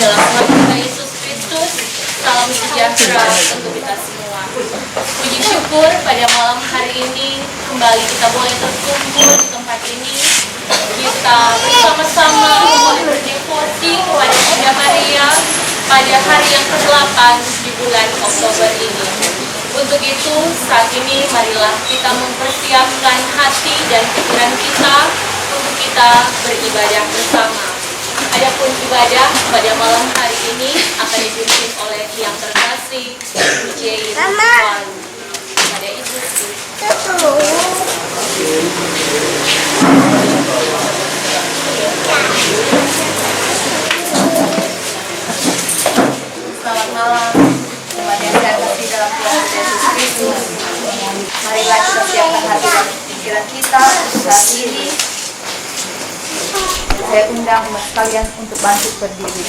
dalam Tuhan kita Yesus Kristus. Salam sejahtera untuk kita semua. Puji syukur pada malam hari ini kembali kita boleh terkumpul di tempat ini. Kita bersama-sama boleh berdevosi kepada Bunda Maria pada hari yang ke-8 di bulan Oktober ini. Untuk itu, saat ini marilah kita mempersiapkan hati dan pikiran kita untuk kita beribadah bersama. Adapun ibadah pada malam hari ini akan dipimpin oleh yang terkasih DJ Walu. Pada Ibu. Selamat malam, umat yang saya kasih dalam Tuhan Yesus Kristus. Marilah kita siapkan hati dan pikiran kita saat ini. Saya undang umat sekalian untuk bantu berdiri.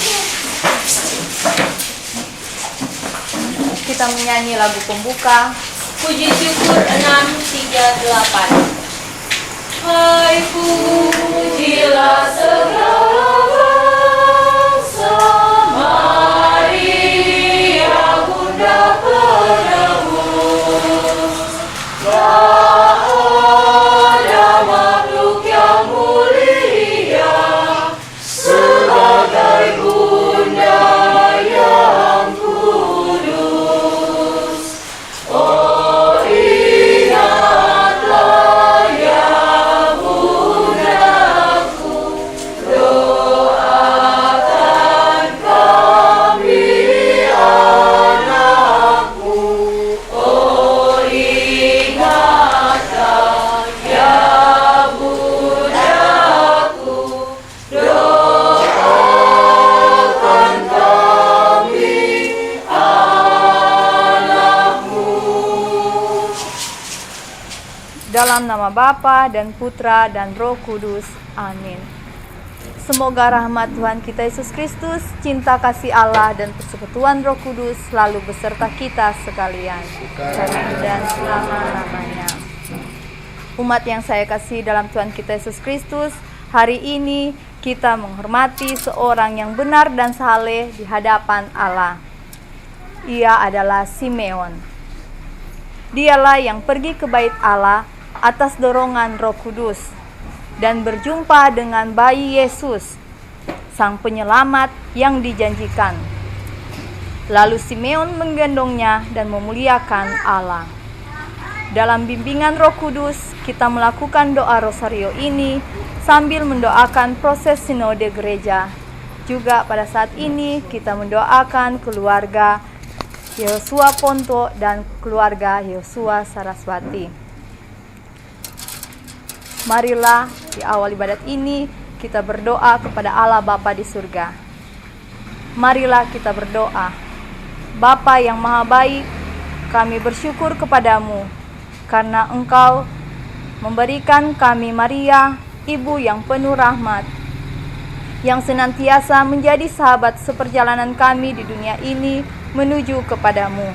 Kita menyanyi lagu pembuka Puji Syukur 638. Hai pujilah segala bangsa, Maria Bunda penebus. Tak ada makhluk yang mulia sebagai Bunda yang kudus. Oh ingatlah ya Bundaku, doakan kami anakmu. Oh ingatlah ya Bundaku, doakan kami anakmu. Dalam nama Bapa dan Putra dan Roh Kudus. Amin. Semoga rahmat Tuhan kita Yesus Kristus, cinta kasih Allah dan persekutuan Roh Kudus selalu beserta kita sekalian, sekarang dan selama-lamanya. Umat yang saya kasih dalam Tuhan kita Yesus Kristus, hari ini kita menghormati seorang yang benar dan saleh di hadapan Allah. Ia adalah Simeon. Dialah yang pergi ke bait Allah atas dorongan Roh Kudus dan berjumpa dengan bayi Yesus, Sang Penyelamat yang dijanjikan. Lalu Simeon menggendongnya dan memuliakan Allah. Dalam bimbingan Roh Kudus, kita melakukan doa rosario ini sambil mendoakan proses sinode gereja. Juga pada saat ini kita mendoakan keluarga Yosua Ponto dan keluarga Yosua Saraswati. Marilah di awal ibadat ini kita berdoa kepada Allah Bapa di surga. Marilah kita berdoa. Bapa yang maha baik, kami bersyukur kepadamu karena Engkau memberikan kami Maria, Ibu yang penuh rahmat, yang senantiasa menjadi sahabat seperjalanan kami di dunia ini menuju kepadamu.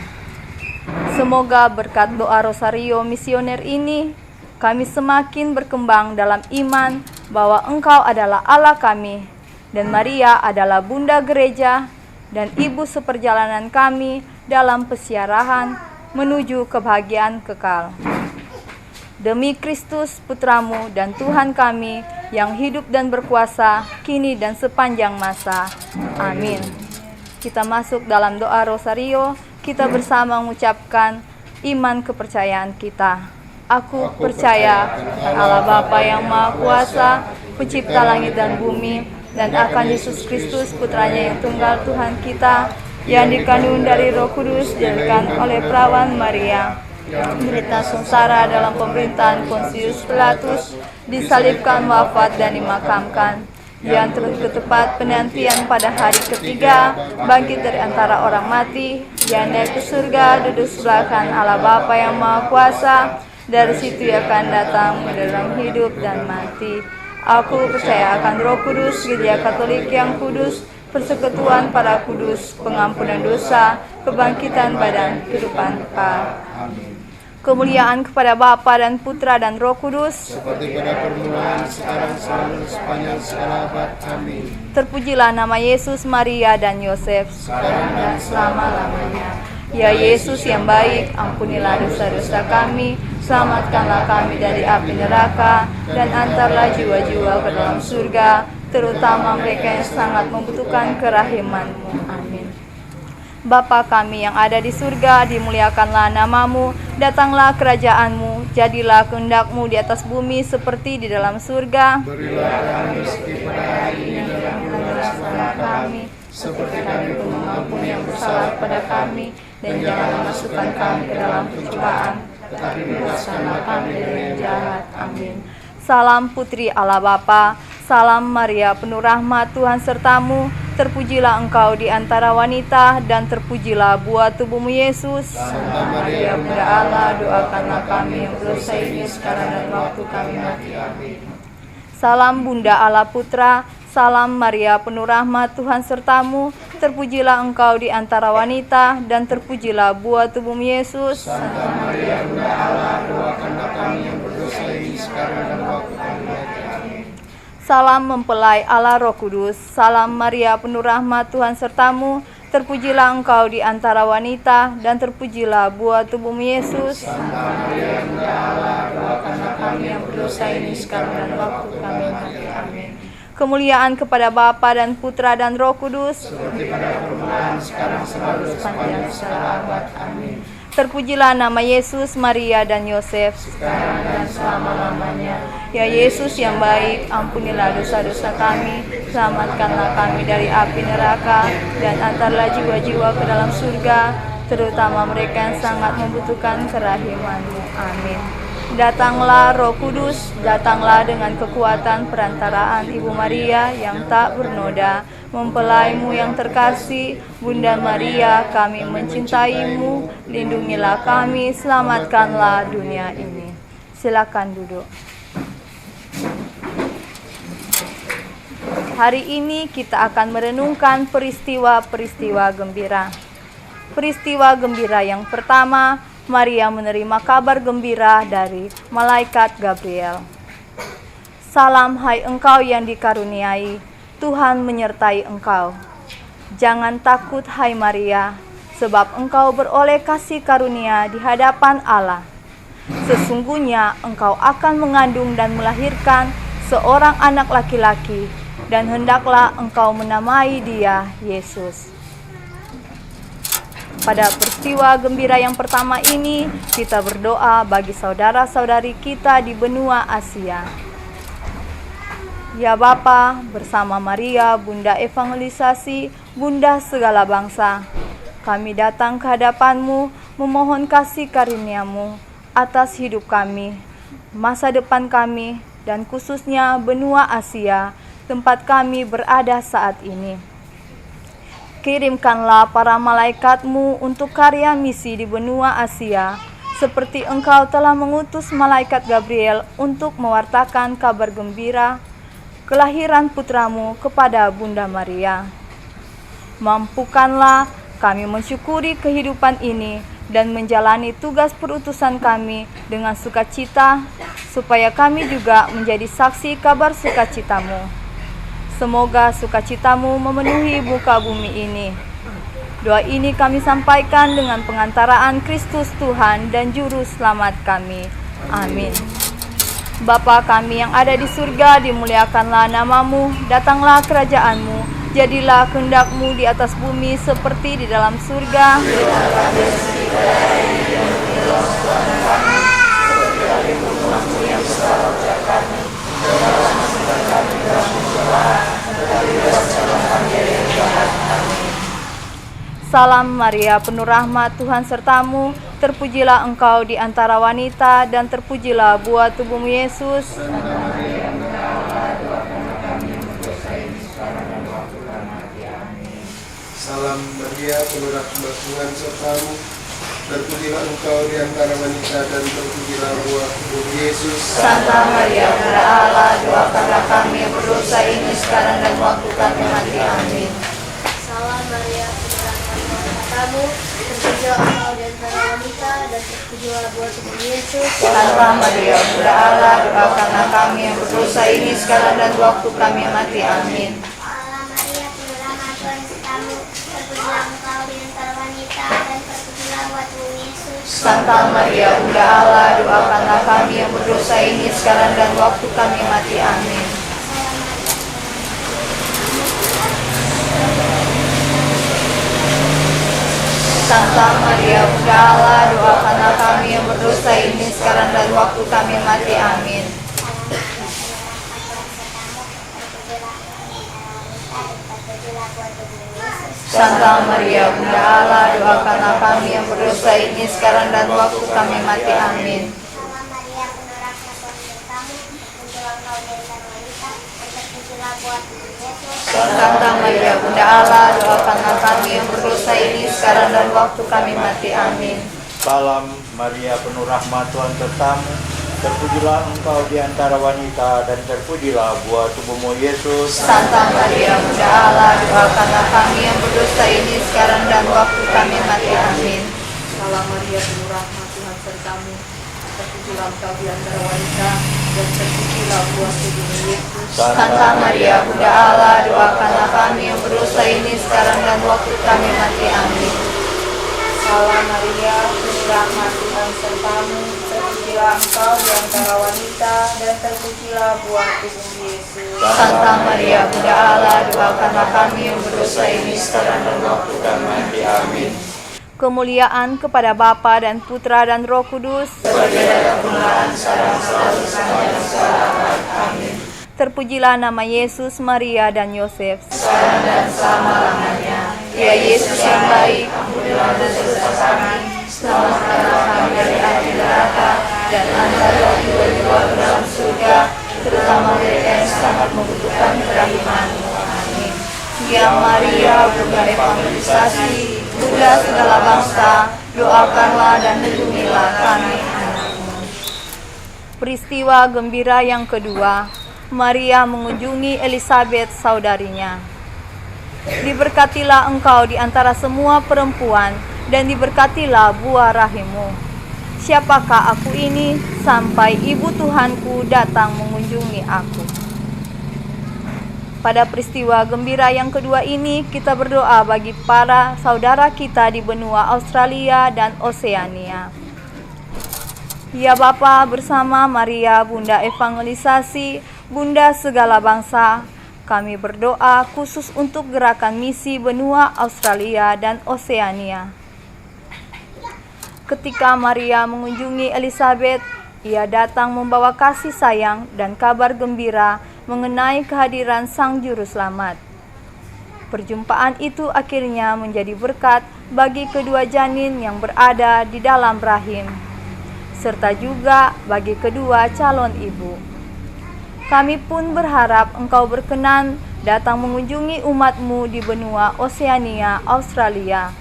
Semoga berkat doa rosario misioner ini, kami semakin berkembang dalam iman bahwa Engkau adalah Allah kami, dan Maria adalah Bunda Gereja dan Ibu seperjalanan kami dalam pesiarahan menuju kebahagiaan kekal. Demi Kristus Putramu dan Tuhan kami yang hidup dan berkuasa kini dan sepanjang masa. Amin. Kita masuk dalam doa rosario, kita bersama mengucapkan iman kepercayaan kita. Aku percaya Allah Bapa yang Maha Kuasa, pencipta langit dan bumi, dan akan Yesus Kristus Putranya yang tunggal Tuhan kita, yang dikandung dari Roh Kudus, dilahirkan oleh perawan Maria, menderita sengsara dalam pemerintahan Pontius Pilatus, disalibkan, wafat dan dimakamkan. Dia turun ke tempat penantian pada hari ketiga, bangkit dari antara orang mati, dia naik ke surga, duduk sebelah kanan Allah Bapa yang Maha Kuasa. Dari situ ia akan datang menderang hidup dan mati. Aku percaya akan Roh Kudus, Gereja Katolik yang kudus, persekutuan para kudus, pengampunan dosa, kebangkitan badan, kehidupan kekal. Kemuliaan kepada Bapa dan Putra dan Roh Kudus, seperti pada permulaan, sekarang, selalu, sepanjang segala abad. Amin. Terpujilah nama Yesus, Maria, dan Yosef, sekarang dan selama-lamanya. Ya Yesus yang baik, ampunilah dosa-dosa kami, selamatkanlah kami dari api neraka, dan antarlah jiwa-jiwa ke dalam surga, terutama mereka yang sangat membutuhkan kerahiman-Mu. Amin. Bapa kami yang ada di surga, dimuliakanlah namamu, datanglah kerajaan-Mu, jadilah kehendak-Mu di atas bumi seperti di dalam surga. Berilah kami rezeki pada hari ini dan ampunilah salah kami, seperti kami pun mengampuni yang bersalah pada kami, dan jangan masukkan kami ke dalam pencobaan, tetapi bebaskanlah kami dari yang jahat. Amin. Salam Putri Allah Bapa, salam Maria penuh rahmat, Tuhan sertamu, terpujilah engkau di antara wanita, dan terpujilah buah tubuhmu Yesus. Santa Maria, Bunda Allah, doakanlah kami yang berdosa ini sekarang dan waktu kami mati. Amin. Salam Bunda Allah Putra, salam Maria penuh rahmat, Tuhan sertamu, terpujilah engkau di antara wanita, dan terpujilah buah tubuhmu Yesus. Santa Maria, Bunda Allah, doakanlah kami yang berdosa ini sekarang dan waktu kami mati. Amin. Salam mempelai Allah Roh Kudus, salam Maria penuh rahmat, Tuhan sertamu, terpujilah engkau di antara wanita, dan terpujilah buah tubuhmu Yesus. Santa Maria, Bunda Allah, doakanlah kami yang berdosa ini sekarang dan waktu kami mati. Amin. Kemuliaan kepada Bapa dan Putra dan Roh Kudus, Seperti pada permulaan, sekarang, selalu, sepanjang segala abad. Amin. terpujilah nama Yesus, Maria, dan Yosef, Sekarang dan selama-lamanya. Ya Yesus yang baik, ampunilah dosa-dosa kami, selamatkanlah kami dari api neraka, dan antarlah jiwa-jiwa ke dalam surga, terutama mereka yang sangat membutuhkan kerahiman-Mu. Amin. Datanglah Roh Kudus, datanglah dengan kekuatan perantaraan Ibu Maria yang tak bernoda, mempelaimu yang terkasih, Bunda Maria, kami mencintaimu, lindungilah kami, selamatkanlah dunia ini. Silakan duduk. Hari ini kita akan merenungkan peristiwa-peristiwa gembira. Peristiwa gembira yang pertama, Maria menerima kabar gembira dari malaikat Gabriel. Salam hai engkau yang dikaruniai, Tuhan menyertai engkau. Jangan takut hai Maria, sebab engkau beroleh kasih karunia di hadapan Allah. Sesungguhnya engkau akan mengandung dan melahirkan seorang anak laki-laki, dan hendaklah engkau menamai dia Yesus. Pada peristiwa gembira yang pertama ini, kita berdoa bagi saudara-saudari kita di benua Asia. Ya Bapa, bersama Maria, Bunda Evangelisasi, Bunda segala bangsa, kami datang ke hadapan-Mu, memohon kasih karunia-Mu atas hidup kami, masa depan kami, dan khususnya benua Asia, tempat kami berada saat ini. Kirimkanlah para malaikat-Mu untuk karya misi di benua Asia, seperti Engkau telah mengutus malaikat Gabriel untuk mewartakan kabar gembira kelahiran putra-Mu kepada Bunda Maria. Mampukanlah kami mensyukuri kehidupan ini dan menjalani tugas perutusan kami dengan sukacita, supaya kami juga menjadi saksi kabar sukacita-Mu. Semoga sukacita-Mu memenuhi muka bumi ini. Doa ini kami sampaikan dengan pengantaraan Kristus Tuhan dan Juru Selamat kami. Amin. Bapa kami yang ada di surga, dimuliakanlah nama-Mu, datanglah kerajaan-Mu, jadilah kehendak-Mu di atas bumi seperti di dalam surga. Salam Maria, penuh rahmat, Tuhan sertamu, terpujilah engkau di antara wanita, dan terpujilah buah tubuhmu Yesus. Salam Maria, penuh rahmat, Tuhan sertamu, terpujilah engkau di antara wanita, dan terpujilah buah tubuh Yesus. Santa Maria, Bunda Allah, doakanlah kami yang berdosa ini sekarang dan waktu kami mati. Amin. Salam Maria, penuh rahmat, Tuhan sertamu, terpujilah engkau di antara wanita, dan dan terpujilah buah tubuh Yesus. Santa Maria, Bunda Allah, doakanlah kami yang berdosa ini sekarang dan waktu kami mati. Amin. Allah Maria, penuh rahmat, Tuhan sertamu, terpujilah engkau di antara wanita, dan terpujilah buah tubuh Yesus. Santa Maria, Bunda Allah, doakanlah kami yang berdosa ini sekarang dan waktu kami mati. Amin. Santa Maria, Bunda Allah, doakanlah kami yang berdosa ini sekarang dan waktu kami mati. Amin. Santa Maria, Bunda Allah, doakanlah kami yang berdosa ini sekarang dan waktu kami mati. Amin. Allah Maria, penuh rahmat, Tuhan sertamu, terpujilah engkau di antara wanita, dan terpujilah buah tubuh Yesus. Santa Maria, Bunda Allah, doakanlah kami yang berdosa ini sekarang dan waktu kami mati. Amin. Salam Maria, penuh rahmat, Tuhan sertamu, terpujilah engkau di antara wanita, dan terpujilah buah tubuhmu Yesus. Santa Maria, Bunda Allah, doakanlah kami yang berdosa ini sekarang dan waktu kami mati. Amin. Salam Maria, penuh rahmat, Tuhan sertamu, terpujilah engkau di antara wanita, dan terpujilah buah tubuhmu Yesus. Santa Maria, Bunda Allah, doakanlah kami yang berdosa ini sekarang dan waktu kami mati. Amin. Salam Maria, penuh rahmat, Tuhan sertamu, terpujilah engkau di antara wanita, dan terpujilah buah tubuhmu Yesus. Santa Maria, Bunda Allah, doakanlah kami yang berdosa ini sekarang dan waktu kami mati. Amin. Kemuliaan kepada Bapa dan Putra dan Roh Kudus. Terpujilah nama Yesus, Maria, dan Yosef. Sekarang dan selama-lamanya. Ya Yesus yang baik, ampunilah dosa kami, selamatkanlah kami dari api neraka, dan antarlah jiwa-jiwa ke dalam surga, terutama mereka yang sangat membutuhkan kerahiman-Mu. Amin. Ya Maria, Bunda evangelisasi, Bunda segala bangsa, doakanlah dan lindungilah kami anak-Mu. Peristiwa gembira yang kedua, Maria mengunjungi Elisabet saudarinya. Diberkatilah engkau di antara semua perempuan, dan diberkatilah buah rahimmu. Siapakah aku ini sampai ibu Tuhanku datang mengunjungi aku? Pada peristiwa gembira yang kedua ini, kita berdoa bagi para saudara kita di benua Australia dan Oseania. Ya Bapa, bersama Maria, Bunda evangelisasi, Bunda segala bangsa, kami berdoa khusus untuk gerakan misi benua Australia dan Oseania. Ketika Maria mengunjungi Elisabet, ia datang membawa kasih sayang dan kabar gembira mengenai kehadiran Sang Juru Selamat. Perjumpaan itu akhirnya menjadi berkat bagi kedua janin yang berada di dalam rahim, serta juga bagi kedua calon ibu. Kami pun berharap Engkau berkenan datang mengunjungi umat-Mu di benua Oseania, Australia.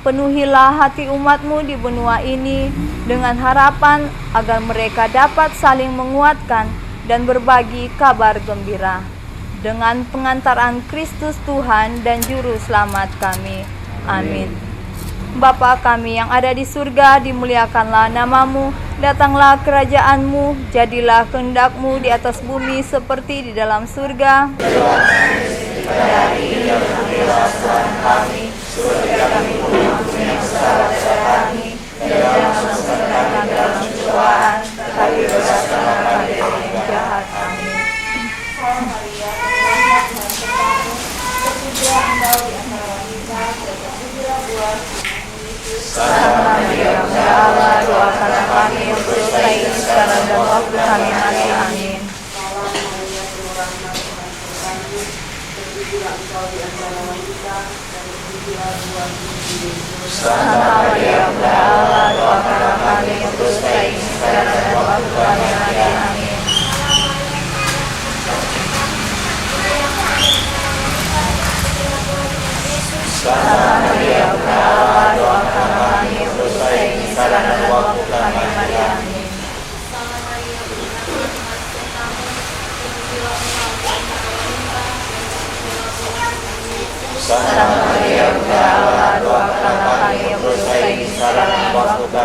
Penuhilah hati umat-Mu di benua ini dengan harapan agar mereka dapat saling menguatkan dan berbagi kabar gembira dengan pengantaran Kristus Tuhan dan Juru Selamat kami. Amin. Bapa kami yang ada di surga, dimuliakanlah nama-Mu, datanglah kerajaan-Mu, jadilah kehendak-Mu di atas bumi seperti di dalam surga. Pada hari ini berilah Tuhan kami, surga kami pun ampuni yang bersalah kepada kami, dan jangan masukkan kami dalam pencobaan, tetapi bebaskanlah kami dari yang jahat. Amin. Salam Maria, penuh rahmat, Tuhan sertamu, terpujilah engkau di antara wanita, dan terpujilah buah tubuhmu Yesus. Santa Maria, Bunda Allah, doakanlah kami yang berdosa ini sekarang dan waktu kami mati. Amin. Salam Maria, penuh rahmat, Tuhan sertamu, terpujilah engkau di antara wanita, dan terpujilah buah tubuhmu Yesus. Santa Maria, Bunda Allah, doakanlah kami yang berdosa ini sekarang dan waktu kami mati. Amin. Santa Maria, Bunda Allah, doakanlah kami yang berdosa ini sekarang dan waktu kami mati. Amin. Santa Maria, Bunda Allah, doakanlah kami yang berdosa ini sekarang dan waktu kami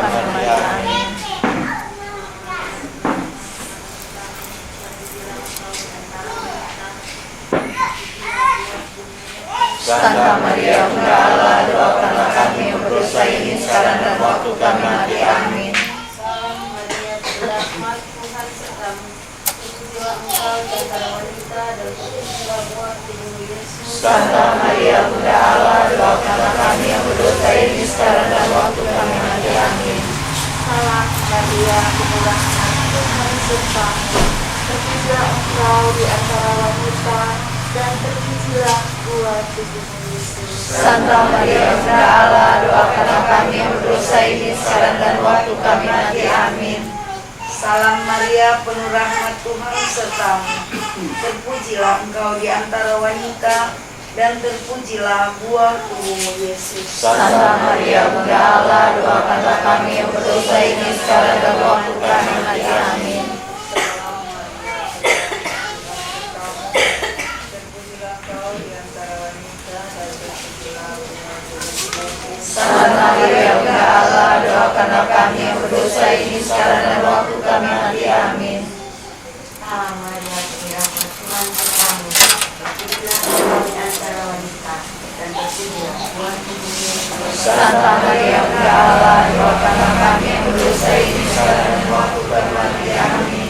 Santa Maria Bunda Allah, doakanlah kami yang berdosa ini sekarang dan waktu kami mati. Amin. Salam Maria, penuh rahmat, Tuhan sertamu. Terpujilah engkau di antara wanita dan terpujilah buah tubuhmu Yesus. Santa Maria Bunda Allah, doakanlah kami yang berdosa ini sekarang dan waktu kami mati. Amin. Salam Maria, penuh rahmat, Tuhan sertamu. Terpujilah engkau di antara wanita dan terpujilah buah tubuhmu Yesus. Santa Maria Bunda Allah, doakanlah kami yang berdosa ini sekarang dan waktu kami mati. Amin. Salam Maria, penuh rahmat, Tuhan sertamu. Terpujilah engkau di antara wanita dan terpujilah buah tubuhmu Yesus. Santa Maria Bunda Allah, doakanlah kami yang berdosa ini sekarang dan waktu kami mati. Amin. Terpujilah engkau di antara wanita dan terpujilah buah tubuhmu Yesus. Santa Maria Bunda Allah, doakanlah kami yang berdosa ini sekarang dan waktu kami mati. Amin. Salam Maria, penuh rahmat, Tuhan sertamu. Terpujilah engkau di antara wanita dan terpujilah buah tubuhmu Yesus. Santa Maria Bunda Allah, doakanlah kami yang berdosa ini sekarang dan waktu kami mati. Amin.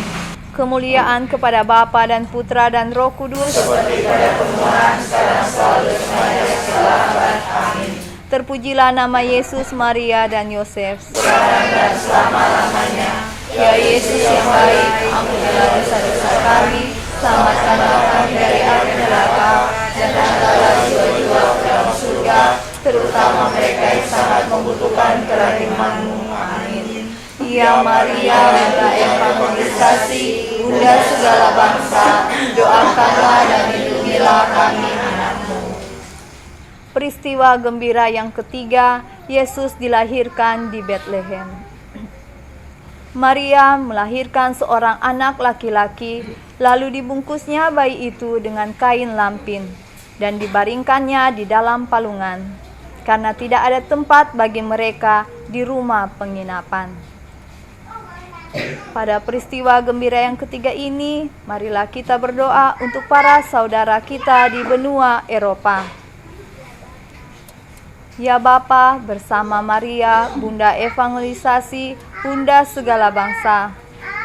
Kemuliaan kepada Bapa dan Putra dan Roh Kudus, seperti pada permulaan, sekarang, selalu, selamanya, segala abad. Amin. Terpujilah nama Yesus, Maria, dan Yosef, sekarang dan selama-lamanya. Ya Yesus yang baik, ampunilah dosa-dosa kami, selamatkanlah kami dari api neraka, dan angkatlah jiwa-jiwa ke dalam surga, terutama mereka yang sangat membutuhkan kerahiman-Mu. Amin. Ya Maria, Bunda Evangelisasi, Bunda segala bangsa, doakanlah dan lindungilah kami anak-Mu. Peristiwa gembira yang ketiga, Yesus dilahirkan di Betlehem. Maria melahirkan seorang anak laki-laki, lalu dibungkusnya bayi itu dengan kain lampin dan dibaringkannya di dalam palungan, karena tidak ada tempat bagi mereka di rumah penginapan. Pada peristiwa gembira yang ketiga ini, marilah kita berdoa untuk para saudara kita di benua Eropa. Ya Bapa, bersama Maria, Bunda Evangelisasi, Bunda segala bangsa,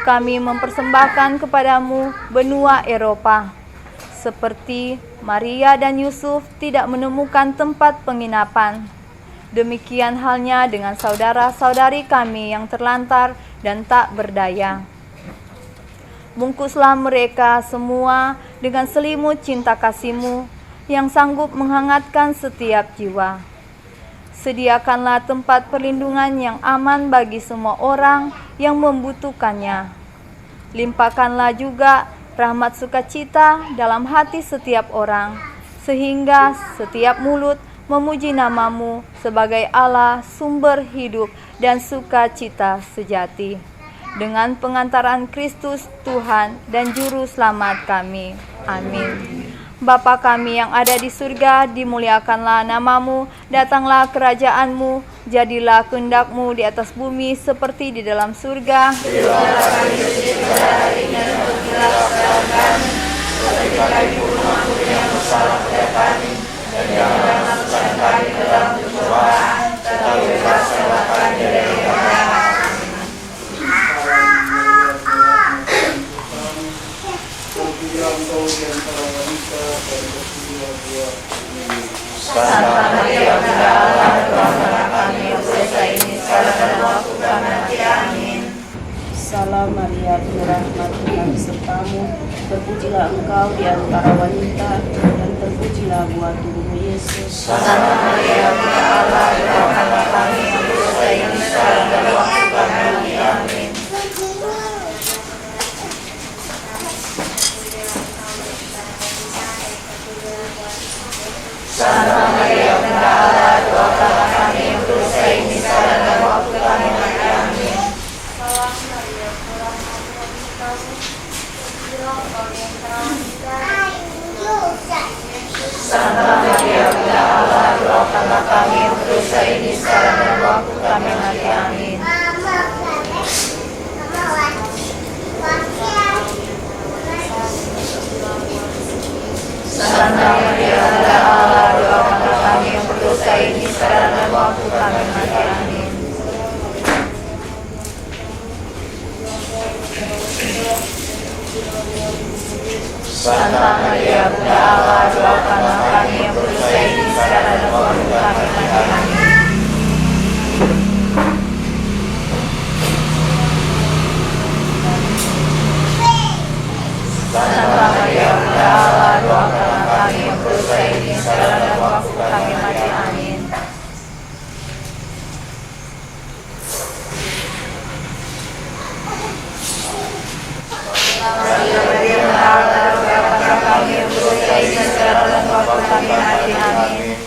kami mempersembahkan kepadamu benua Eropa. Seperti Maria dan Yusuf tidak menemukan tempat penginapan, demikian halnya dengan saudara-saudari kami yang terlantar dan tak berdaya. Bungkuslah mereka semua dengan selimut cinta kasih-Mu yang sanggup menghangatkan setiap jiwa. Sediakanlah tempat perlindungan yang aman bagi semua orang yang membutuhkannya. Limpahkanlah juga rahmat sukacita dalam hati setiap orang, sehingga setiap mulut memuji nama-Mu sebagai Allah, sumber hidup dan sukacita sejati. Dengan pengantaran Kristus Tuhan dan Juru Selamat kami. Amin. Bapa kami yang ada di surga, dimuliakanlah nama-Mu, datanglah kerajaan-Mu, jadilah kehendak-Mu di atas bumi seperti di dalam surga. Berilah kami rezeki pada hari ini dan ampunilah kesalahan kami, seperti kami pun mengampuni yang bersalah kepada kami, dan janganlah masukkan kami ke dalam pencobaan, tetapi bebaskanlah kami dari yang jahat. Santa Maria Bunda Allah, doakanlah kami yang berdosa ini sekarang dan waktu kami mati. Amin. Salam Maria, penuh rahmat, Tuhan sertamu. Terpujilah engkau di antara wanita dan terpujilah buah tubuhmu Yesus. Santa Maria Bunda Allah, doakanlah kami yang berdosa ini sekarang dan waktu kami mati. Amin. Santa Maria Bunda Allah, doakanlah kami yang berdosa ini sekarang dan waktu kami mati. Amin. Salam Maria, penuh rahmat, Tuhan sertamu. Terpujilah engkau di antara wanita dan terpujilah Yesus. Santa Maria Bunda Allah, doakanlah kami yang berdosa ini sekarang dan waktu Santa Maria Bunda Allah, doakanlah kami yang berdosa ini sekarang dan waktu kami mati. Amin. Santa Maria Bunda Allah, doakanlah kami yang berdosa ini sekarang dan waktu kami mati. Amin. Maria Bunda Allah, doakanlah kami yang berdosa ini sekarang dan waktu kami mati. Amin.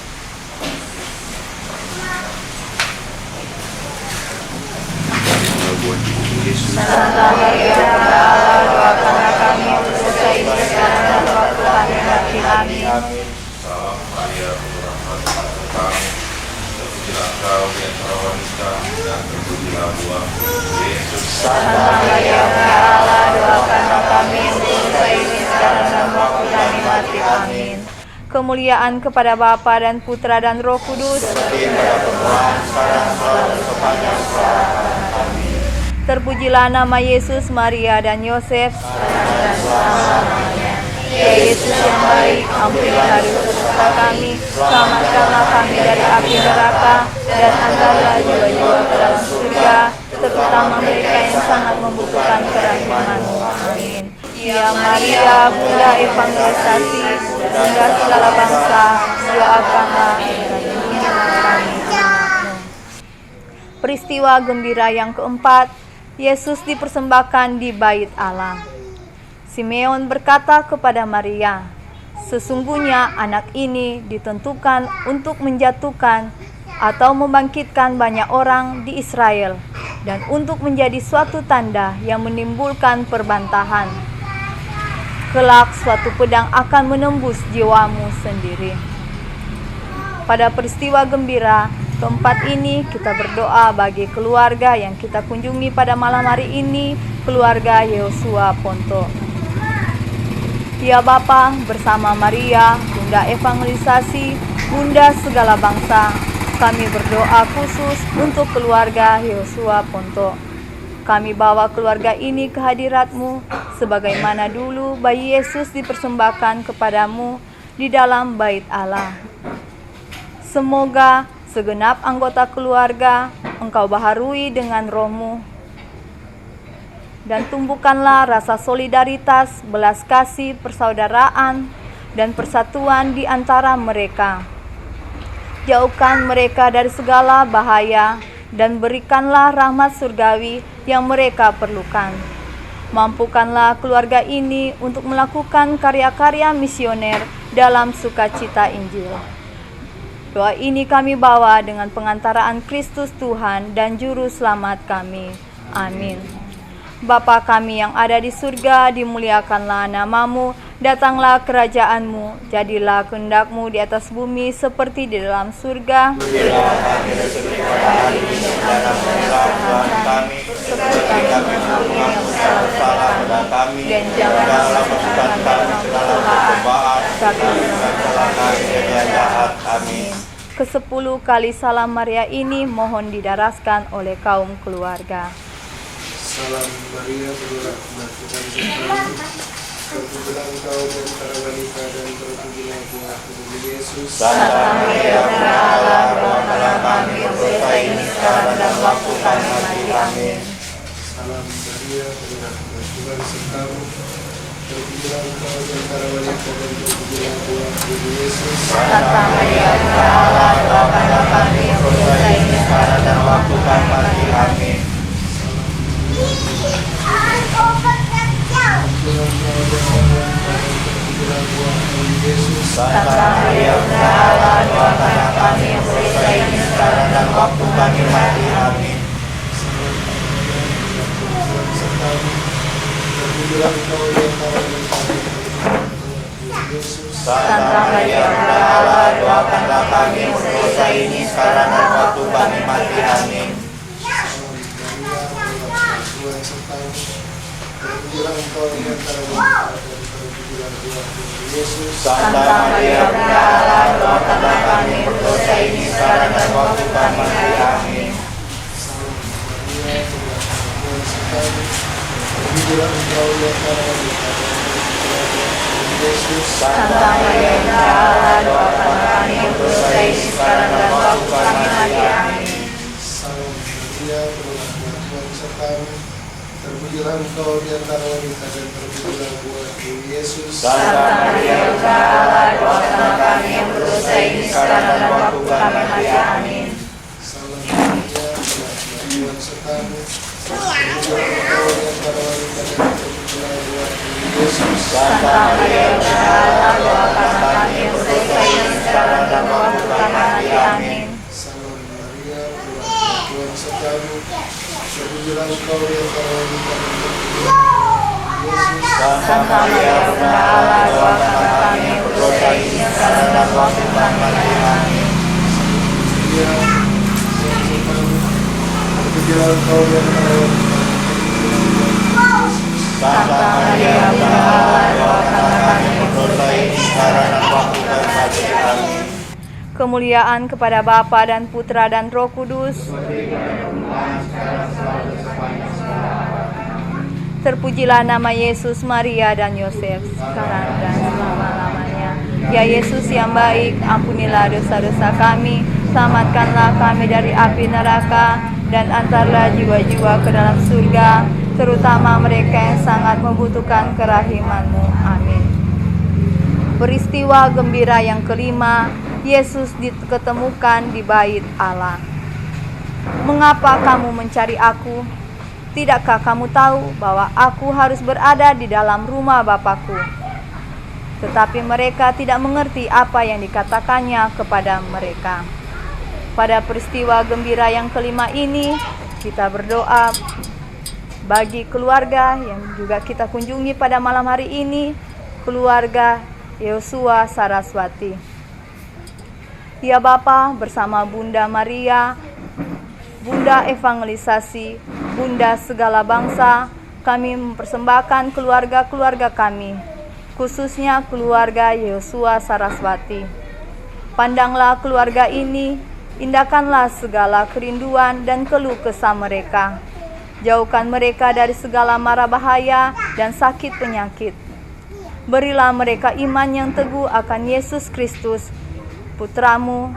Santa Maria Bunda Allah, doakanlah kami yang berdosa ini sekarang dan waktu kami mati. Amin. Salam Maria, penuh rahmat Tuhan sertamu. Terpujilah engkau di antara wanita, dan terpujilah buahmu, Yesus. Santa Maria Bunda Allah, doakanlah kami yang berdosa ini sekarang dan waktu kami mati. Amin. Kemuliaan kepada Bapa dan Putra dan Roh Kudus. Seperti pada permulaan, sekarang, selalu, sepanjang sejarah. Amin. Terpujilah nama Yesus, Maria, dan Yosef. Ya Yesus yang baik, ampunilah dosa kami, selamatkanlah kami dari api neraka, dan antarlah jiwa-jiwa ke dalam surga, terutama mereka yang sangat membutuhkan kerahiman-Mu. Amin. Ya Maria, Bunda Evangelisasi, Bunda segala bangsa, doakanlah kami. Peristiwa gembira yang keempat, Yesus dipersembahkan di Bait Allah. Simeon berkata kepada Maria, "Sesungguhnya anak ini ditentukan untuk menjatuhkan atau membangkitkan banyak orang di Israel dan untuk menjadi suatu tanda yang menimbulkan perbantahan. Kelak suatu pedang akan menembus jiwamu sendiri." Pada peristiwa gembira keempat ini, kita berdoa bagi keluarga yang kita kunjungi pada malam hari ini, keluarga Yosua Ponto. Ya Bapa, bersama Maria, Bunda Evangelisasi, Bunda segala bangsa, kami berdoa khusus untuk keluarga Yosua Ponto. Kami bawa keluarga ini ke hadirat-Mu, sebagaimana dulu bayi Yesus dipersembahkan kepadamu di dalam Bait Allah. Semoga segenap anggota keluarga Engkau baharui dengan Roh-Mu, dan tumbuhkanlah rasa solidaritas, belas kasih, persaudaraan, dan persatuan di antara mereka. Jauhkan mereka dari segala bahaya, dan berikanlah rahmat surgawi yang mereka perlukan. Mampukanlah keluarga ini untuk melakukan karya-karya misioner dalam sukacita Injil. Doa ini kami bawa dengan pengantaraan Kristus Tuhan dan Juru Selamat kami. Amin. Bapa kami yang ada di surga, dimuliakanlah nama-Mu, datanglah kerajaan-Mu, jadilah kehendak-Mu di atas bumi seperti di dalam surga. Berilah kami rezeki pada hari ini, dan ampunilah kesalahan kami, seperti kami mengampuni yang bersalah pada kami, dan janganlah masukkan kami ke dalam pencobaan, tapi bebaskanlah kami dari yang jahat. Amin. Ke-10 kali salam Maria ini mohon didaraskan oleh kaum keluarga. Salam Maria, penuh rahmat Tuhan sertamu. Terpujilah engkau di antara wanita dan terpujilah buah tubuhmu Yesus. Santa Maria Bunda Allah, doakanlah kami yang berdosa ini sekarang dan waktu kami mati. Amin. Salam Maria, penuh rahmat Tuhan sertamu. Terpujilah engkau di antara wanita dan terpujilah buah tubuhmu Yesus. Santa Maria Bunda Allah, doakanlah kami yang berdosa ini sekarang dan waktu kami mati. Amin. Santa Maria Bunda Allah, doakanlah kami yang berdosa ini sekarang dan waktu kami mati. Amin. Santa Maria Bunda Allah, doakanlah kami yang berdosa ini sekarang dan waktu kami mati. Amin. Santa Maria Bunda Allah, doakanlah kami yang berdosa ini sekarang dan waktu kami mati. Amin. Yesus. Santa Maria Bunda Allah, doakanlah kami yang berdosa ini sekarang dan waktu kami mati. Amin. Salam Maria, penuh rahmat Tuhan sertamu. Terpujilah engkau di antara wanita dan terpujilah buahmu Yesus. Santa Maria Bunda Allah, doakanlah kami yang berdosa ini sekarang dan waktu kami mati. Amin. Salam Maria, penuh rahmat Tuhan sertamu. Terpujilah engkau di antara wanita dan terpujilah buahmu Yesus. Santa Maria Bunda Allah, doakanlah kami yang berdosa ini sekarang dan waktu kami mati. Amin. Salam Maria, penuh rahmat Tuhan sertamu. Terpujilah engkau di antara wanita dan terpujilah Yesus. Santa Maria Bunda Allah, doakanlah kami yang berdosa ini sekarang dan waktu kami mati. Amin. Maria, Tuhan sertamu. Terpujilah engkau di antara wanita. Santa Maria Bunda Allah, doakanlah kami yang berdosa ini sekarang dan waktu kami mati. Amin. Kemuliaan kepada Bapa dan Putra dan Roh Kudus. Terpujilah nama Yesus, Maria, dan Yosef, sekarang dan selama-lamanya. Ya Yesus yang baik, ampunilah dosa-dosa kami, selamatkanlah kami dari api neraka, dan antarlah jiwa-jiwa ke dalam surga, terutama mereka yang sangat membutuhkan kerahiman-Mu. Amin. Peristiwa gembira yang kelima, Yesus diketemukan di bait Allah. Mengapa kamu mencari aku? Tidakkah kamu tahu bahwa aku harus berada di dalam rumah Bapakku? Tetapi mereka tidak mengerti apa yang dikatakannya kepada mereka. Pada peristiwa gembira yang kelima ini, kita berdoa bagi keluarga yang juga kita kunjungi pada malam hari ini, keluarga Yosua Saraswati. Ya Bapa, bersama Bunda Maria, Bunda Evangelisasi, Bunda segala bangsa, kami mempersembahkan keluarga-keluarga kami, khususnya keluarga Yosua Saraswati. Pandanglah keluarga ini, indahkanlah segala kerinduan dan keluh kesah mereka. Jauhkan mereka dari segala mara bahaya dan sakit penyakit. Berilah mereka iman yang teguh akan Yesus Kristus, Putramu,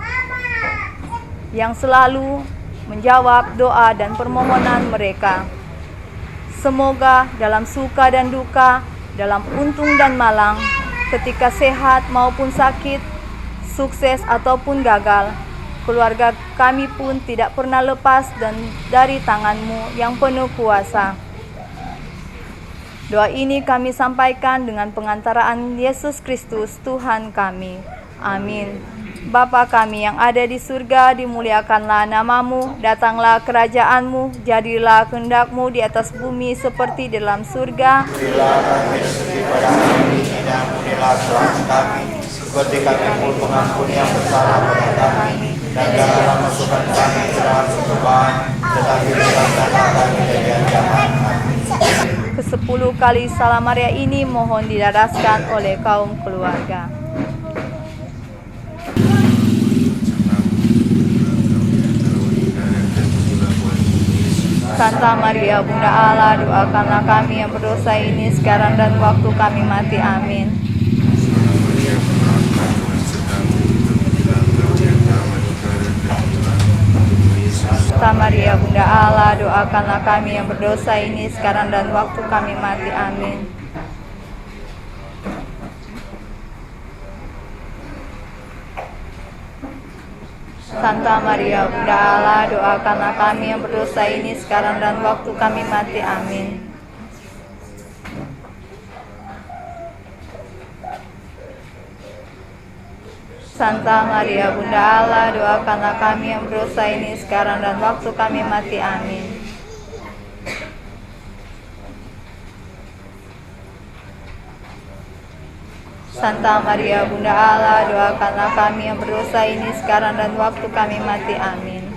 yang selalu menjawab doa dan permohonan mereka. Semoga dalam suka dan duka, dalam untung dan malang, ketika sehat maupun sakit, sukses ataupun gagal, keluarga kami pun tidak pernah lepas dan dari tangan-Mu yang penuh kuasa. Doa ini kami sampaikan dengan pengantaraan Yesus Kristus Tuhan kami. Amin. Bapa kami yang ada di surga, dimuliakanlah nama-Mu, datanglah kerajaan-Mu, jadilah kehendak-Mu di atas bumi seperti di dalam surga. Berilah kami rezeki pada hari ini, dan ampunilah kesalahan kami, seperti kami pun mengampuni yang bersalah pada kami. Dan janganlah masukkan kami ke dalam pencobaan, tetapi selamatkanlah kami dari yang jahat. Ke-10 kali Salam Maria ini mohon didaraskan oleh kaum keluarga. Santa Maria Bunda Allah, doakanlah kami yang berdosa ini sekarang dan waktu kami mati. Amin. Santa Maria Bunda Allah, doakanlah kami yang berdosa ini sekarang dan waktu kami mati. Amin. Santa Maria Bunda Allah, doakanlah kami yang berdosa ini sekarang dan waktu kami mati. Amin. Santa Maria Bunda Allah, doakanlah kami yang berdosa ini sekarang dan waktu kami mati. Amin. Santa Maria Bunda Allah, doakanlah kami yang berdosa ini sekarang dan waktu kami mati. Amin.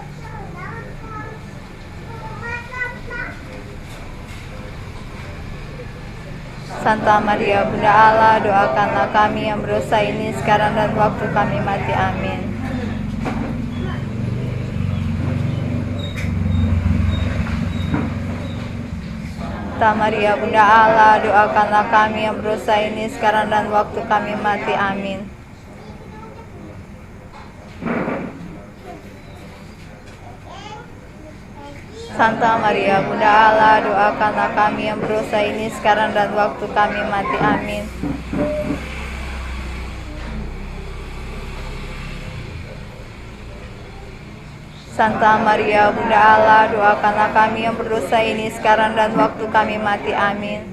Santa Maria Bunda Allah, doakanlah kami yang berdosa ini sekarang dan waktu kami mati. Amin. Santa Maria Bunda Allah, doakanlah kami yang berdosa ini sekarang dan waktu kami mati. Amin. Santa Maria Bunda Allah, doakanlah kami yang berdosa ini sekarang dan waktu kami mati. Amin. Santa Maria Bunda Allah, doakanlah kami yang berdosa ini sekarang dan waktu kami mati. Amin.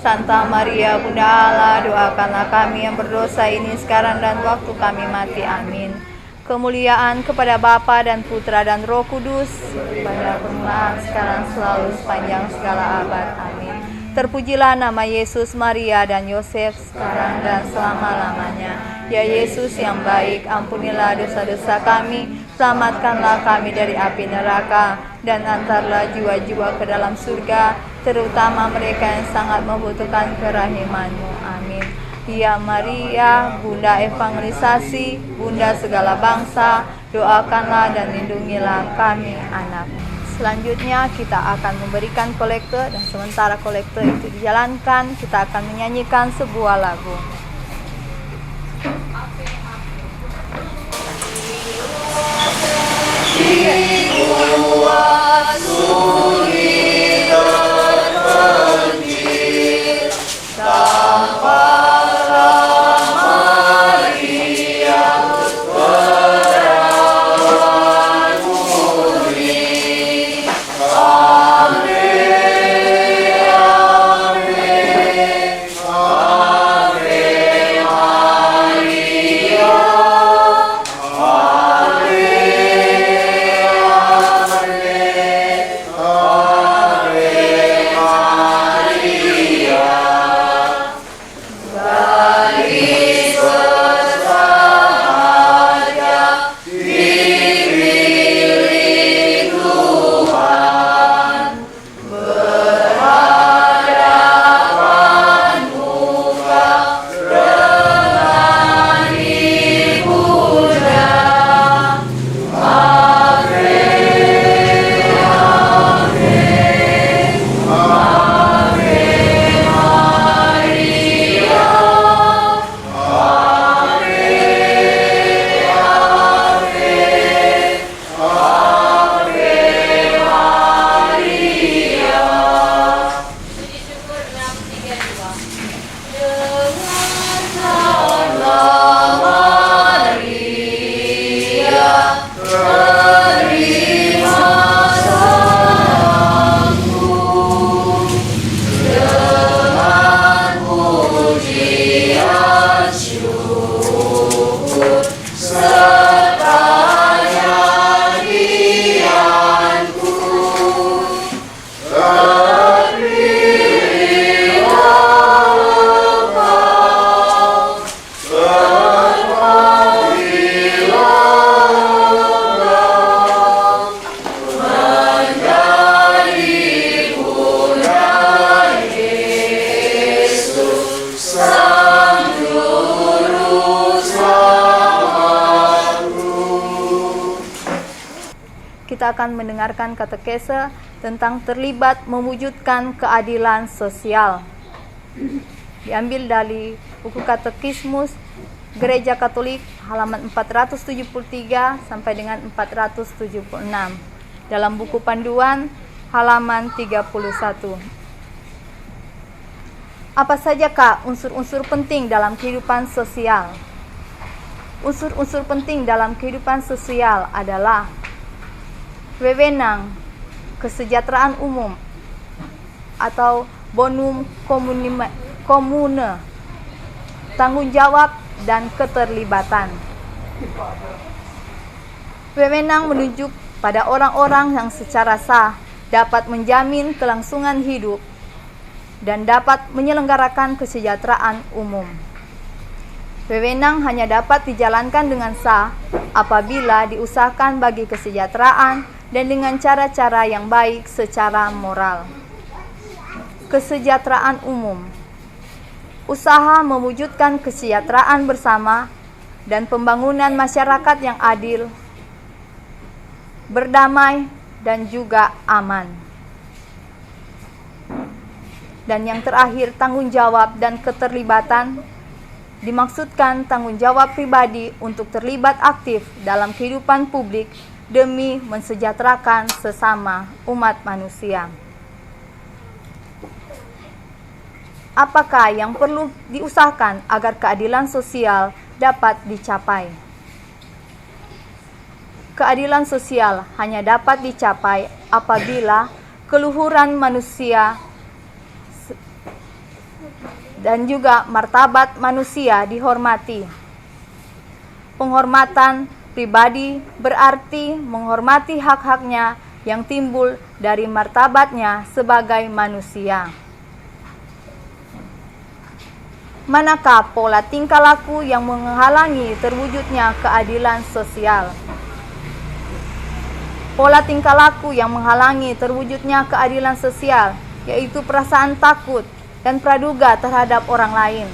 Santa Maria Bunda Allah, doakanlah kami yang berdosa ini sekarang dan waktu kami mati. Amin. Kemuliaan kepada Bapa dan Putra dan Roh Kudus, pada permulaan sekarang selalu sepanjang segala abad. Amin. Terpujilah nama Yesus, Maria, dan Yosef sekarang dan selama-lamanya. Ya Yesus yang baik, ampunilah dosa-dosa kami, selamatkanlah kami dari api neraka, dan antarlah jiwa-jiwa ke dalam surga, terutama mereka yang sangat membutuhkan kerahiman-Mu. Amin. Ya Maria, Bunda evangelisasi, Bunda segala bangsa, doakanlah dan lindungilah kami anak. Selanjutnya kita akan memberikan kolekte, dan sementara kolekte itu dijalankan, kita akan menyanyikan sebuah lagu. Dibuat suri terpencil, tampaklah Maria perawan murni. Ave, Ave, Ave Maria. Kita akan mendengarkan katekese tentang terlibat mewujudkan keadilan sosial. Diambil dari buku Katekismus Gereja Katolik halaman 473 sampai dengan 476. Dalam buku panduan halaman 31. Apa sajakah unsur-unsur penting dalam kehidupan sosial? Unsur-unsur penting dalam kehidupan sosial adalah wewenang, kesejahteraan umum atau bonum komune, tanggung jawab dan keterlibatan. Wewenang menunjuk pada orang-orang yang secara sah dapat menjamin kelangsungan hidup dan dapat menyelenggarakan kesejahteraan umum. Wewenang hanya dapat dijalankan dengan sah apabila diusahakan bagi kesejahteraan dan dengan cara-cara yang baik secara moral. Kesejahteraan umum, usaha mewujudkan kesejahteraan bersama dan pembangunan masyarakat yang adil, berdamai, dan juga aman. Dan yang terakhir, tanggung jawab dan keterlibatan. Dimaksudkan tanggung jawab pribadi untuk terlibat aktif dalam kehidupan publik demi mensejahterakan sesama umat manusia. Apakah yang perlu diusahakan agar keadilan sosial dapat dicapai? Keadilan sosial hanya dapat dicapai apabila keluhuran manusia dan juga martabat manusia dihormati. Penghormatan pribadi berarti menghormati hak-haknya yang timbul dari martabatnya sebagai manusia. Manakah pola tingkah laku yang menghalangi terwujudnya keadilan sosial? Pola tingkah laku yang menghalangi terwujudnya keadilan sosial yaitu perasaan takut dan praduga terhadap orang lain.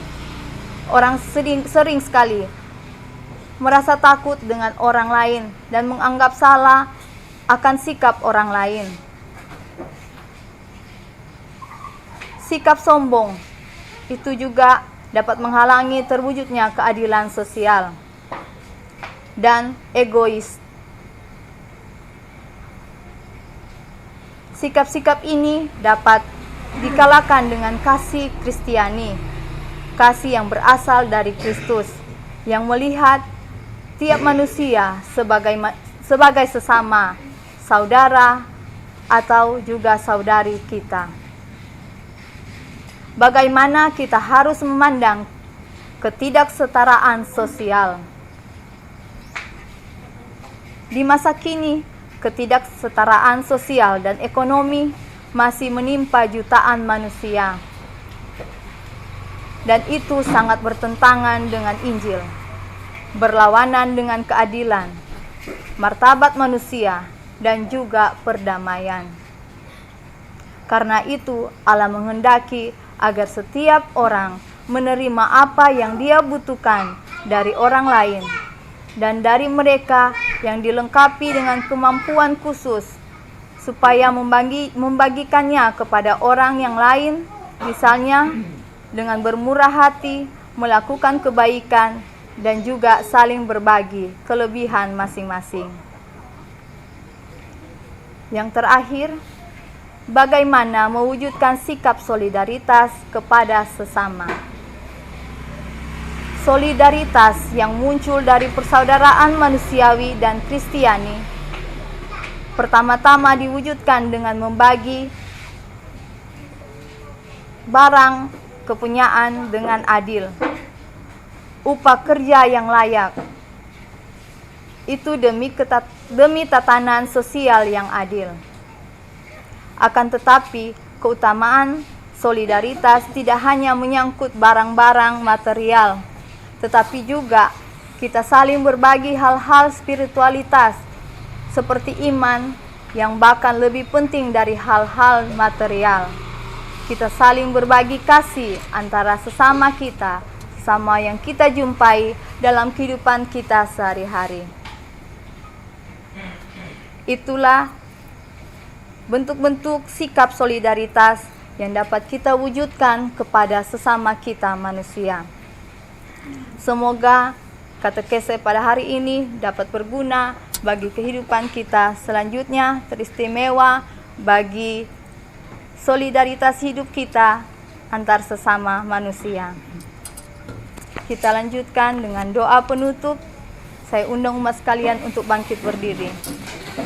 Orang sering sekali merasa takut dengan orang lain dan menganggap salah akan sikap orang lain. Sikap sombong itu juga dapat menghalangi terwujudnya keadilan sosial. Dan egois. Sikap-sikap ini dapat dikalahkan dengan kasih Kristiani, kasih yang berasal dari Kristus, yang melihat tiap manusia sebagai sesama saudara atau juga saudari kita. Bagaimana kita harus memandang ketidaksetaraan sosial? Di masa kini, ketidaksetaraan sosial dan ekonomi masih menimpa jutaan manusia. Dan itu sangat bertentangan dengan Injil, berlawanan dengan keadilan, martabat manusia, dan juga perdamaian. Karena itu, Allah menghendaki agar setiap orang menerima apa yang dia butuhkan dari orang lain, dan dari mereka yang dilengkapi dengan kemampuan khusus, supaya membagikannya kepada orang yang lain, misalnya dengan bermurah hati, melakukan kebaikan, dan juga saling berbagi kelebihan masing-masing. Yang terakhir, bagaimana mewujudkan sikap solidaritas kepada sesama. Solidaritas yang muncul dari persaudaraan manusiawi dan Kristiani pertama-tama diwujudkan dengan membagi barang kepunyaan dengan adil, upah kerja yang layak. Itu demi tatanan sosial yang adil. Akan tetapi, keutamaan solidaritas tidak hanya menyangkut barang-barang material, tetapi juga kita saling berbagi hal-hal spiritualitas seperti iman yang bahkan lebih penting dari hal-hal material. Kita saling berbagi kasih antara sesama kita, sesama yang kita jumpai dalam kehidupan kita sehari-hari. Itulah bentuk-bentuk sikap solidaritas yang dapat kita wujudkan kepada sesama kita manusia. Semoga katekese pada hari ini dapat berguna bagi kehidupan kita selanjutnya, teristimewa bagi solidaritas hidup kita antar sesama manusia. Kita lanjutkan dengan doa penutup. Saya undang umat sekalian untuk bangkit berdiri.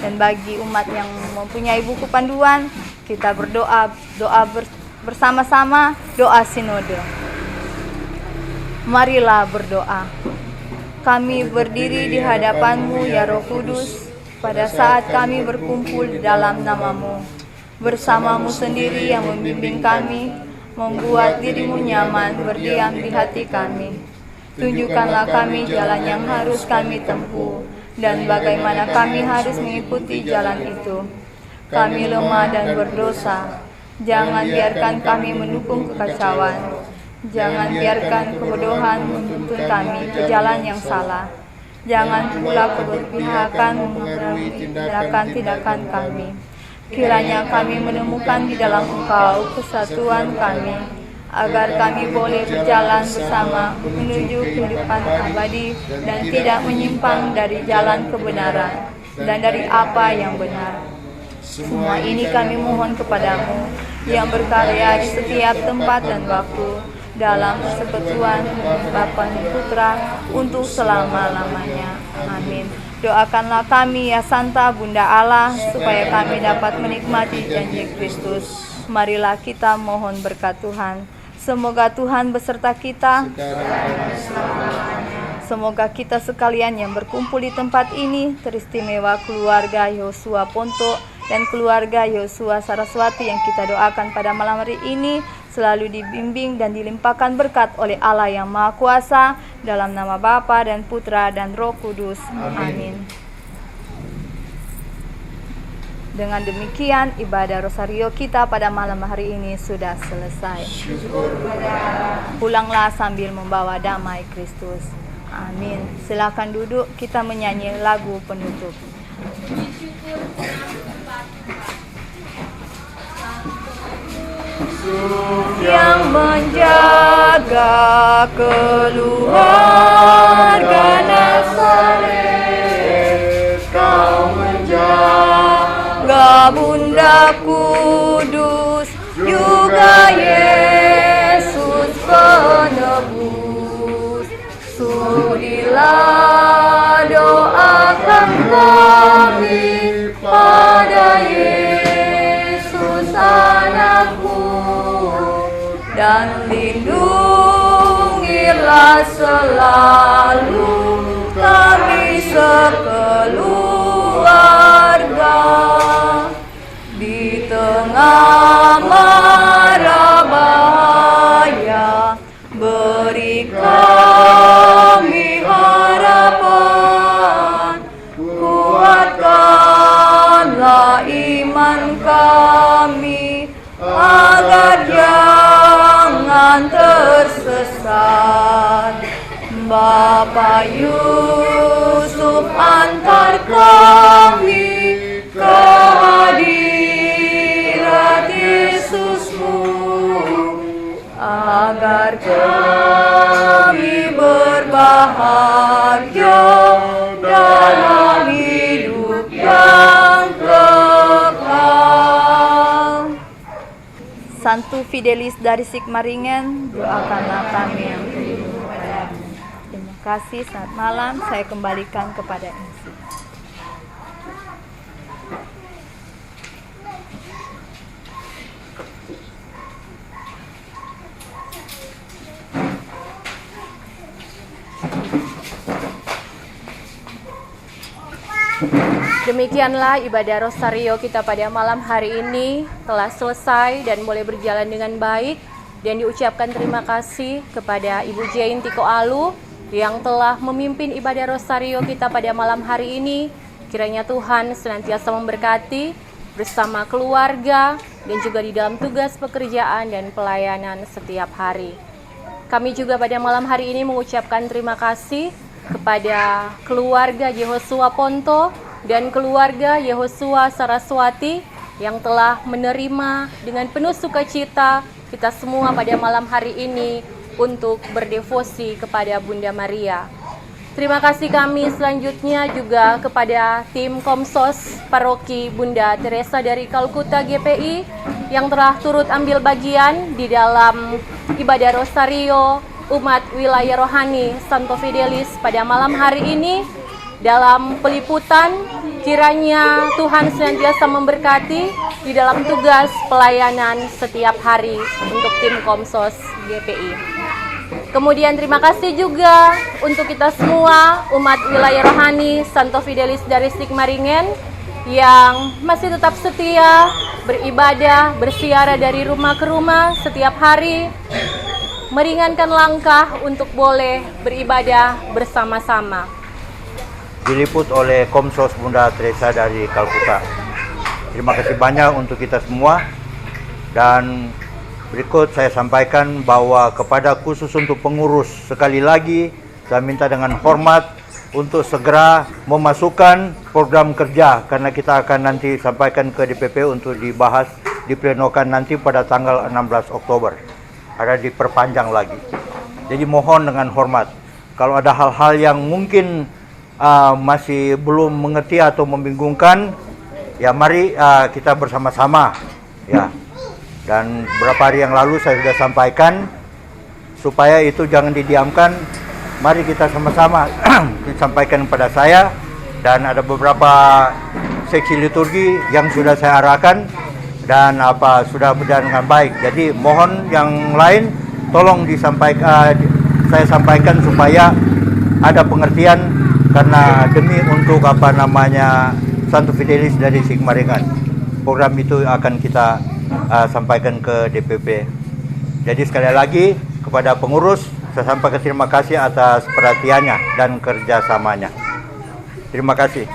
Dan bagi umat yang mempunyai buku panduan, kita berdoa bersama-sama doa sinode. Marilah berdoa. Kami berdiri di hadapan-Mu ya Roh Kudus, pada saat kami berkumpul dalam nama-Mu. Bersama-Mu sendiri yang membimbing kami, membuat diri-Mu nyaman berdiam di hati kami. Tunjukkanlah kami jalan yang harus kami tempuh, dan bagaimana kami harus mengikuti jalan itu. Kami lemah dan berdosa. Jangan biarkan kami mendukung kekacauan. Jangan biarkan kebodohan menuntun kami ke jalan yang salah. Jangan pula keberpihakan mempengaruhi tindakan kami. Kiranya kami menemukan di dalam Engkau kesatuan kami, agar kami boleh berjalan bersama menuju kehidupan abadi dan tidak menyimpang dari jalan kebenaran dan dari apa yang benar. Semua ini kami mohon kepadamu yang berkarya di setiap tempat dan waktu dalam persekutuan Bapa dan Putra untuk selama-lamanya. Amin. Doakanlah kami ya Santa Bunda Allah supaya kami dapat menikmati janji Kristus. Marilah kita mohon berkat Tuhan. Semoga Tuhan beserta kita. Semoga kita sekalian yang berkumpul di tempat ini, teristimewa keluarga Yosua Ponto dan keluarga Yosua Saraswati yang kita doakan pada malam hari ini, selalu dibimbing dan dilimpahkan berkat oleh Allah yang Maha Kuasa, dalam nama Bapa dan Putra dan Roh Kudus. Amin. Dengan demikian, ibadah Rosario kita pada malam hari ini sudah selesai. Pulanglah sambil membawa damai Kristus. Amin. Silakan duduk, kita menyanyi lagu penutup. Yang menjaga keluarga Nazaret, kau menjaga Bunda Kudus, juga Yesus penebus. Sudilah doakan kami pada Yesus anakku, dan lindungilah selalu kami sekeluarga di tengah mara bahaya. Beri kami harapan, kuatkanlah iman kami agar jangan tersesat. Bapa Yusuf, antar kami ke hadirat Yesusmu, agar kami berbahagia dalam hidup yang kekal. Santu Fidelis dari Sigmaringen, doakanlah kami yang rindu padamu. Terima kasih, selamat malam. Saya kembalikan kepada MC. Demikianlah ibadah Rosario kita pada malam hari ini telah selesai dan boleh berjalan dengan baik, dan diucapkan terima kasih kepada Ibu Jane Tiko Alu yang telah memimpin ibadah Rosario kita pada malam hari ini. Kiranya Tuhan senantiasa memberkati bersama keluarga dan juga di dalam tugas pekerjaan dan pelayanan setiap hari. Kami juga pada malam hari ini mengucapkan terima kasih kepada keluarga Yosua Ponto dan keluarga Yosua Saraswati yang telah menerima dengan penuh sukacita kita semua pada malam hari ini untuk berdevosi kepada Bunda Maria. Terima kasih kami selanjutnya juga kepada tim Komsos Paroki Bunda Teresa dari Kalkuta GPI yang telah turut ambil bagian di dalam ibadah Rosario umat wilayah rohani Santo Fidelis pada malam hari ini. Dalam peliputan, kiranya Tuhan senantiasa memberkati di dalam tugas pelayanan setiap hari untuk tim Komsos GPI. Kemudian terima kasih juga untuk kita semua umat wilayah rohani Santo Fidelis dari Sigmaringen yang masih tetap setia beribadah, bersiara dari rumah ke rumah setiap hari, meringankan langkah untuk boleh beribadah bersama-sama. Diliput oleh Komsos Bunda Teresa dari Kalkuta. Terima kasih banyak untuk kita semua. Dan berikut saya sampaikan bahwa kepada khusus untuk pengurus, sekali lagi saya minta dengan hormat untuk segera memasukkan program kerja, karena kita akan nanti sampaikan ke DPP untuk dibahas, diplenokan nanti pada tanggal 16 Oktober. Ada diperpanjang lagi. Jadi mohon dengan hormat, kalau ada hal-hal yang mungkin masih belum mengerti atau membingungkan, ya mari kita bersama-sama, ya. Dan beberapa hari yang lalu saya sudah sampaikan, supaya itu jangan didiamkan. Mari kita sama-sama disampaikan kepada saya, dan ada beberapa seksi liturgi yang sudah saya arahkan dan sudah berjalan dengan baik. Jadi mohon yang lain tolong disampaikan, saya sampaikan supaya ada pengertian, karena demi untuk Santo Fidelis dari Sigmaringan. Program itu akan kita sampaikan ke DPP. Jadi sekali lagi kepada pengurus, saya sampaikan terima kasih atas perhatiannya dan kerjasamanya. Terima kasih.